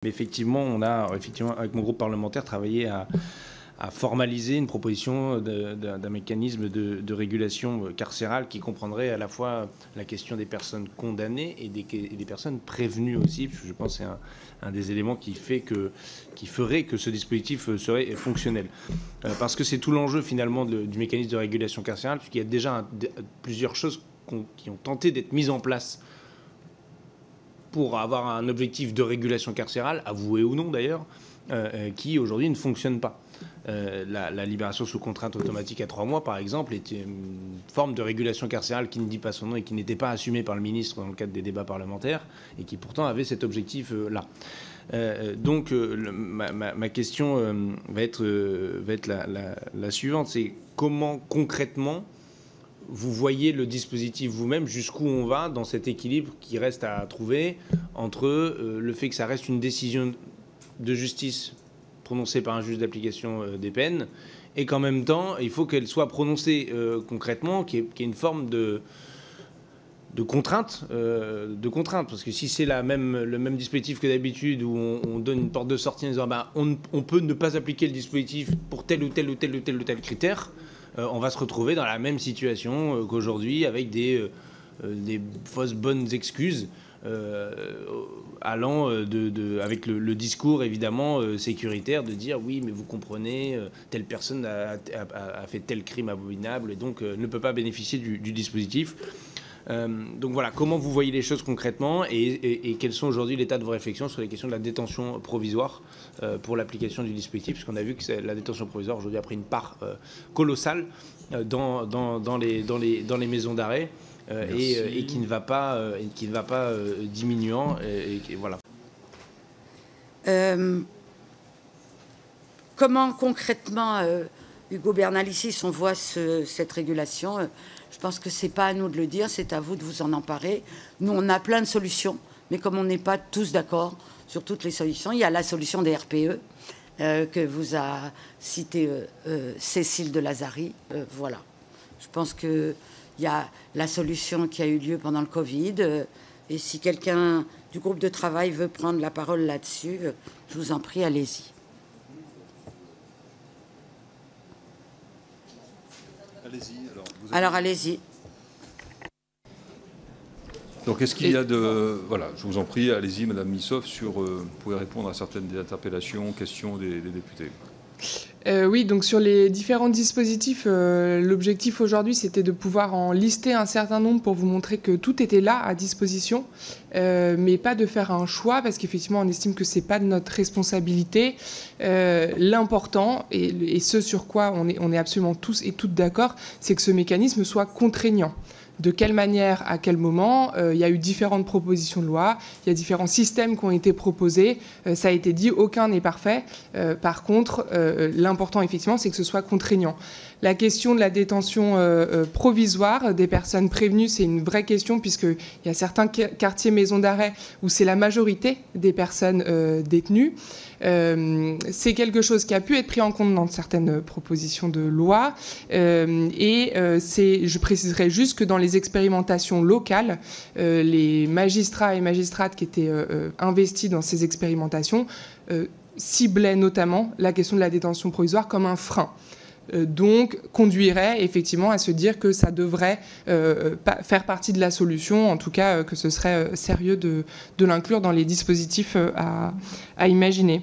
Mais effectivement, on a, avec mon groupe parlementaire, travaillé à formaliser une proposition d'un mécanisme de régulation carcérale qui comprendrait à la fois la question des personnes condamnées et des personnes prévenues aussi, parce que je pense que c'est un des éléments qui ferait que ce dispositif serait fonctionnel. Parce que c'est tout l'enjeu finalement du mécanisme de régulation carcérale, puisqu'il y a déjà plusieurs choses qui ont tenté d'être mises en place pour avoir un objectif de régulation carcérale, avoué ou non d'ailleurs, qui aujourd'hui ne fonctionne pas. La libération sous contrainte automatique à 3 mois, par exemple, était une forme de régulation carcérale qui ne dit pas son nom et qui n'était pas assumée par le ministre dans le cadre des débats parlementaires et qui pourtant avait cet objectif-là. Donc ma question va être la suivante, c'est comment concrètement vous voyez le dispositif vous-même, jusqu'où on va dans cet équilibre qui reste à trouver entre le fait que ça reste une décision de justice prononcée par un juge d'application des peines et qu'en même temps, il faut qu'elle soit prononcée concrètement, qu'il y ait une forme de contrainte, parce que si c'est le même dispositif que d'habitude où on donne une porte de sortie en disant on peut ne pas appliquer le dispositif pour tel ou tel critère, on va se retrouver dans la même situation qu'aujourd'hui avec des fausses bonnes excuses allant avec le discours évidemment sécuritaire de dire oui mais vous comprenez telle personne a fait tel crime abominable et donc ne peut pas bénéficier du dispositif. Donc voilà, comment vous voyez les choses concrètement et quels sont aujourd'hui l'état de vos réflexions sur les questions de la détention provisoire pour l'application du dispositif, puisqu'on a vu que la détention provisoire aujourd'hui a pris une part colossale dans les maisons d'arrêt et qui ne va pas diminuant et voilà. Comment concrètement, Hugo Bernalicis, on voit cette régulation? Je pense que ce n'est pas à nous de le dire, c'est à vous de vous en emparer. Nous, on a plein de solutions, mais comme on n'est pas tous d'accord sur toutes les solutions, il y a la solution des RPE que vous a cité Cécile de Lazari. Voilà. Je pense qu'il y a la solution qui a eu lieu pendant le Covid. Et si quelqu'un du groupe de travail veut prendre la parole là-dessus, je vous en prie, allez-y. Allez-y. Alors allez-y. Donc est-ce qu'il y a de... Voilà, je vous en prie, allez-y, Madame Missoff, vous pouvez répondre à certaines des interpellations, questions des députés. Oui, donc sur les différents dispositifs, l'objectif aujourd'hui, c'était de pouvoir en lister un certain nombre pour vous montrer que tout était là à disposition, mais pas de faire un choix, parce qu'effectivement, on estime que c'est pas de notre responsabilité. L'important, et ce sur quoi on est absolument tous et toutes d'accord, c'est que ce mécanisme soit contraignant. De quelle manière, à quel moment, il y a eu différentes propositions de loi, il y a différents systèmes qui ont été proposés, ça a été dit, aucun n'est parfait. Par contre, l'important, effectivement, c'est que ce soit contraignant. La question de la détention provisoire des personnes prévenues, c'est une vraie question, puisqu'il y a certains quartiers maisons d'arrêt où c'est la majorité des personnes détenues. C'est quelque chose qui a pu être pris en compte dans certaines propositions de loi. Je préciserai juste que dans les expérimentations locales, les magistrats et magistrates qui étaient investis dans ces expérimentations ciblaient notamment la question de la détention provisoire comme un frein. Donc conduirait effectivement à se dire que ça devrait faire partie de la solution, en tout cas que ce serait sérieux de l'inclure dans les dispositifs à imaginer.